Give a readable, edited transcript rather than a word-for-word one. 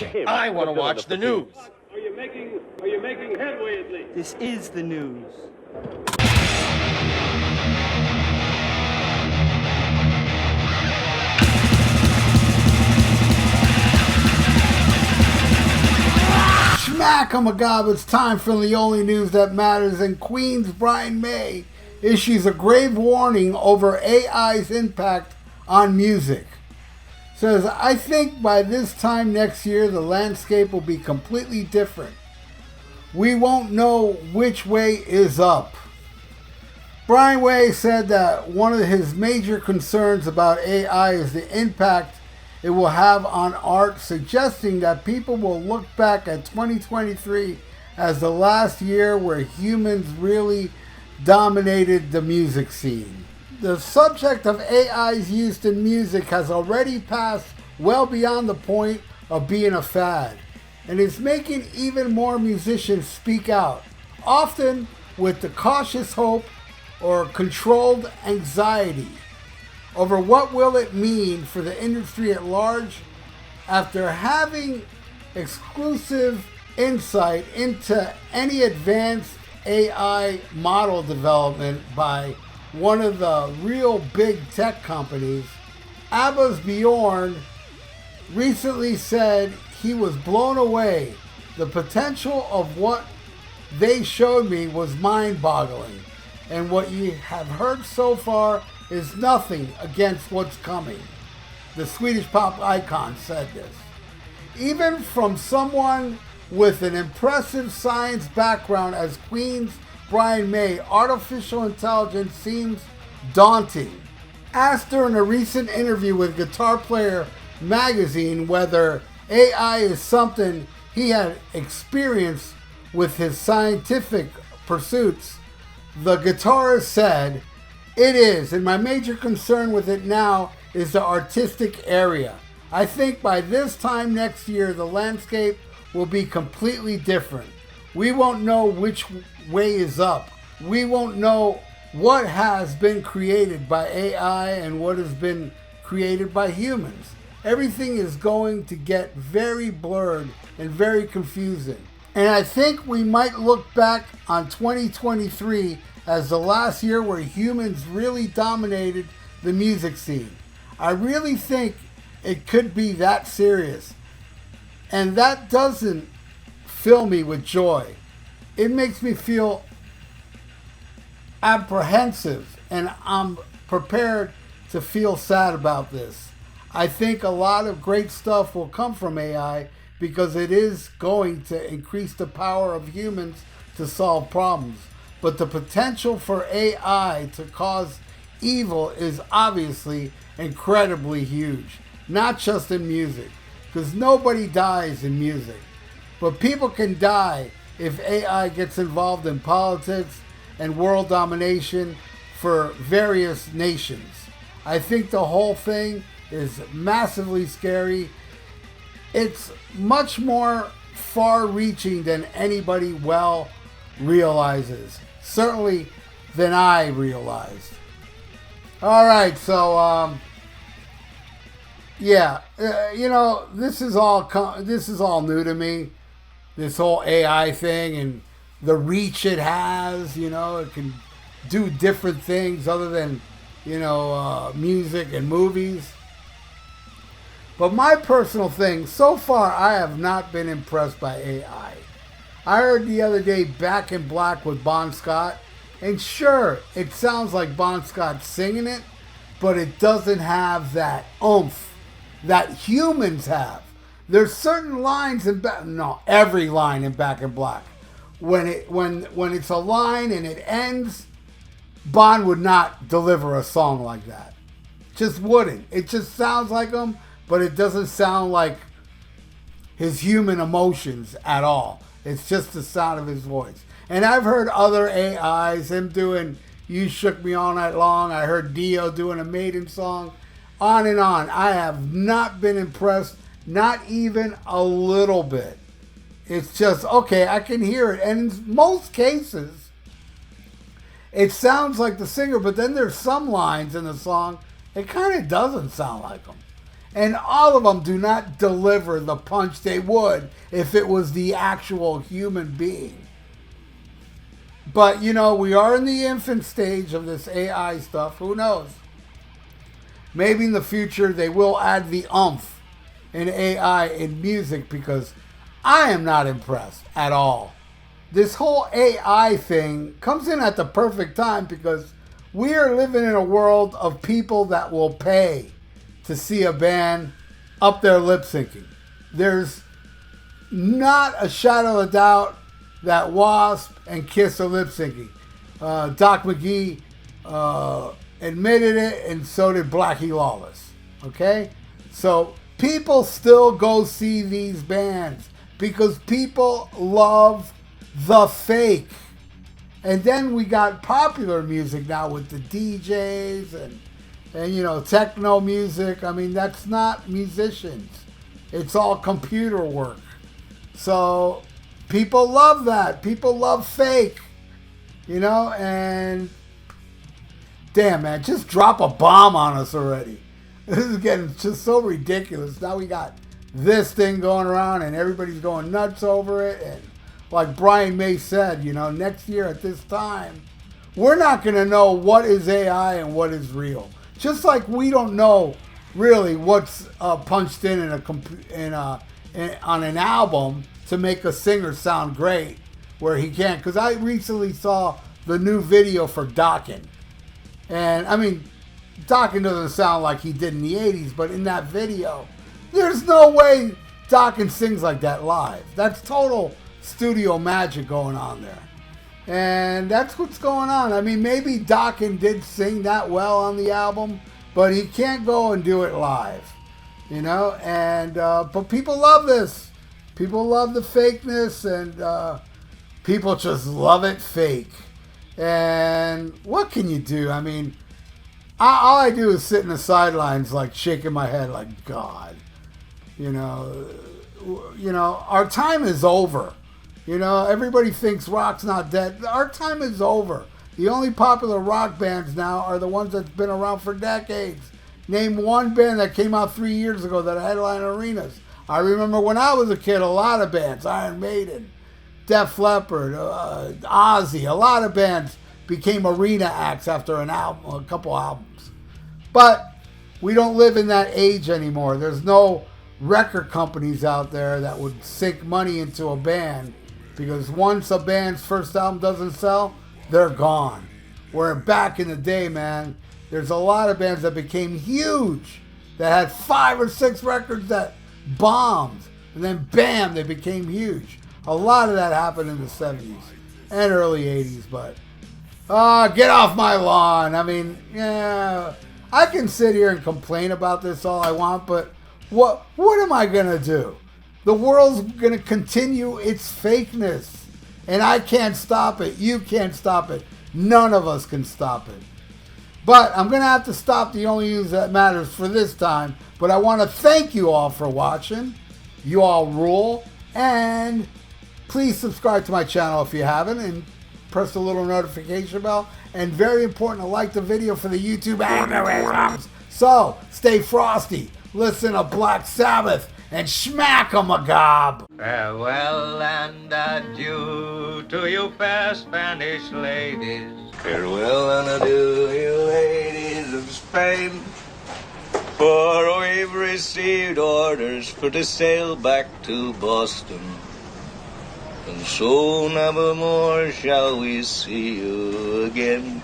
I want to watch the news. Are you making headway at least? This is the news. Schmack-a-magab, it's time for the only news that matters, and Queen's Brian May issues a grave warning over AI's impact on music. Says, I think by this time next year the landscape will be completely different. We won't know which way is up. Brian May said that one of his major concerns about AI is the impact it will have on art, suggesting that people will look back at 2023 as the last year where humans really dominated the music scene. The subject of AI's use in music has already passed well beyond the point of being a fad, and is making even more musicians speak out, often with the cautious hope or controlled anxiety over what will it mean for the industry at large. After having exclusive insight into any advanced AI model development by one of the real big tech companies, ABBA's Bjorn recently said he was blown away. The potential of what they showed me was mind-boggling, and what you have heard so far is nothing against what's coming. The Swedish pop icon said this. Even from someone with an impressive science background as Queen's Brian May, artificial intelligence seems daunting. Asked during a recent interview with Guitar Player magazine whether AI is something he had experienced with his scientific pursuits, the guitarist said, "It is, and my major concern with it now is the artistic area. I think by this time next year the landscape will be completely different. We won't know which way is up. We won't know what has been created by AI and what has been created by humans. Everything is going to get very blurred and very confusing. And I think we might look back on 2023 as the last year where humans really dominated the music scene. I really think it could be that serious. And that doesn't fill me with joy. It makes me feel apprehensive, and I'm prepared to feel sad about this. I think a lot of great stuff will come from AI because it is going to increase the power of humans to solve problems. But the potential for AI to cause evil is obviously incredibly huge, not just in music, because nobody dies in music. But people can die if AI gets involved in politics and world domination for various nations. I think the whole thing is massively scary. It's much more far-reaching than anybody well realizes. Certainly than I realized. All right, so this is all new to me. This whole AI thing and the reach it has. It can do different things other than music and movies. But my personal thing, so far, I have not been impressed by AI. I heard the other day Back in Black with Bon Scott, and sure, it sounds like Bon Scott singing it, but it doesn't have that oomph that humans have. There's certain lines in every line in Back in Black. When it's a line and it ends, Bon would not deliver a song like that. Just wouldn't. It just sounds like him, but it doesn't sound like his human emotions at all. It's just the sound of his voice. And I've heard other AIs, him doing You Shook Me All Night Long. I heard Dio doing a Maiden song. On and on. I have not been impressed, not even a little bit. It's just, okay, I can hear it. And in most cases, it sounds like the singer, but then there's some lines in the song, it kind of doesn't sound like them. And all of them do not deliver the punch they would if it was the actual human being. But, you know, we are in the infant stage of this AI stuff. Who knows? Maybe in the future they will add the oomph in AI in music, because I am not impressed at all. This whole AI thing comes in at the perfect time, because we are living in a world of people that will pay to see a band up their lip syncing. There's not a shadow of doubt that Wasp and Kiss are lip syncing. Doc McGee admitted it, and so did Blackie Lawless. Okay? So people still go see these bands because people love the fake. And then we got popular music now with the DJs and you know, techno music. I mean, that's not musicians. It's all computer work. So people love that. People love fake. You know, and damn, man, just drop a bomb on us already. This is getting just so ridiculous. Now we got this thing going around and everybody's going nuts over it. And like Brian May said, you know, next year at this time, we're not going to know what is AI and what is real. Just like we don't know really what's punched in on an album to make a singer sound great, where he can't. Because I recently saw the new video for Dokken. And I mean, Dokken doesn't sound like he did in the 80s, but in that video, there's no way Dokken sings like that live. That's total studio magic going on there. And that's what's going on. I mean, maybe Dokken did sing that well on the album, but he can't go and do it live, you know? And but people love this. People love the fakeness, and people just love it fake. And what can you do? I mean, all I do is sit in the sidelines, like shaking my head, like, God, you know, our time is over. You know, everybody thinks rock's not dead. Our time is over. The only popular rock bands now are the ones that's been around for decades. Name one band that came out 3 years ago that headlined arenas. I remember when I was a kid, a lot of bands, Iron Maiden, Def Leppard, Ozzy, a lot of bands became arena acts after an album, a couple albums. But we don't live in that age anymore. There's no record companies out there that would sink money into a band, because once a band's first album doesn't sell, they're gone. Where back in the day, man, there's a lot of bands that became huge, that had 5 or 6 records that bombed, and then bam, they became huge. A lot of that happened in the 70s and early 80s, but get off my lawn. I mean, yeah, I can sit here and complain about this all I want, but what am I going to do? The world's going to continue its fakeness, and I can't stop it. You can't stop it. None of us can stop it. But I'm going to have to stop the only news that matters for this time. But I want to thank you all for watching. You all rule. And please subscribe to my channel if you haven't, and press the little notification bell. And very important to like the video for the YouTube algorithms. So stay frosty. Listen to Black Sabbath and smack 'em a gob. Farewell and adieu to you fair Spanish ladies. Farewell and adieu, you ladies of Spain, for we've received orders for to sail back to Boston, and so never more shall we see you again.